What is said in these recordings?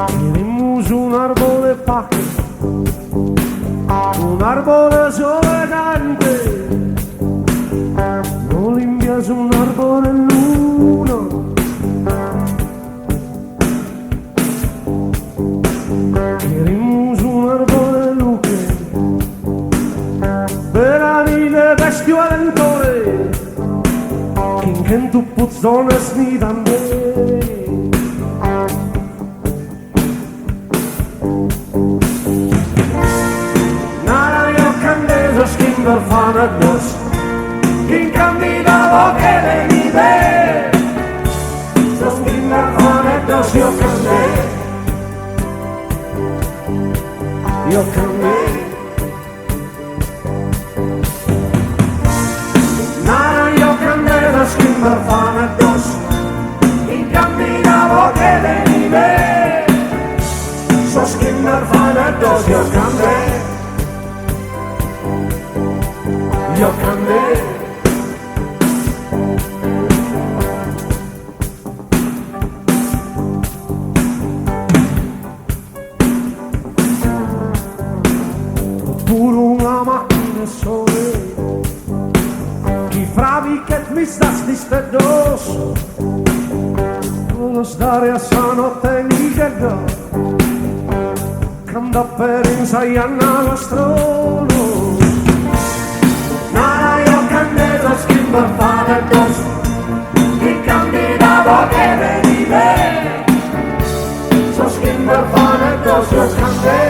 Tenemos un árbol pache, un árbol soledante, no limpias un árbol en luna. Tenemos un árbol de luce, veranile bestio alentore, che in tu puzzone snidante. Schinder van het bos, geen candidaat che venive, zo schinder van het bos, io cambé, io cambé. Nara io cambé, zo schinder van het bos, geen candidaat che venive, zo schinder van het bos, io cambé. Io cambé. Pure una macchina sole, chi fravi che mi sta stidendo, non stare a stanotte lì che do, canta per ensaiare la strada. Schinder van het bos, die candidaat che venive, zo schinder van het bos, io cambé,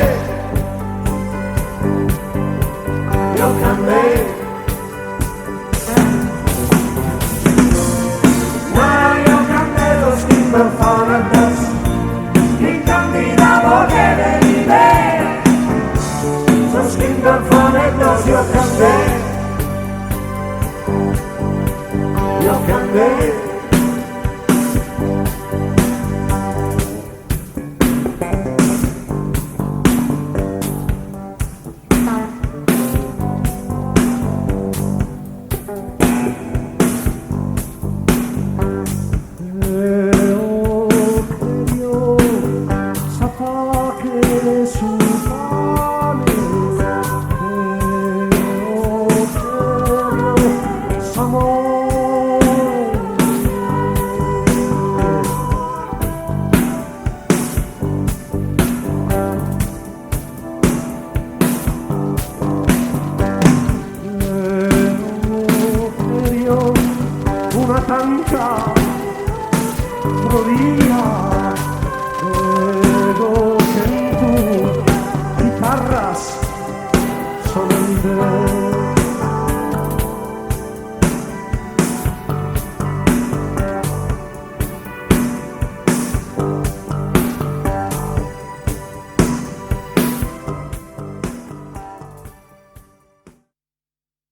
io cambé. Ma io cambé, zo schinder van het bos, die candidaat che venive, zo schinder van het bos, io cambé. Io cambé.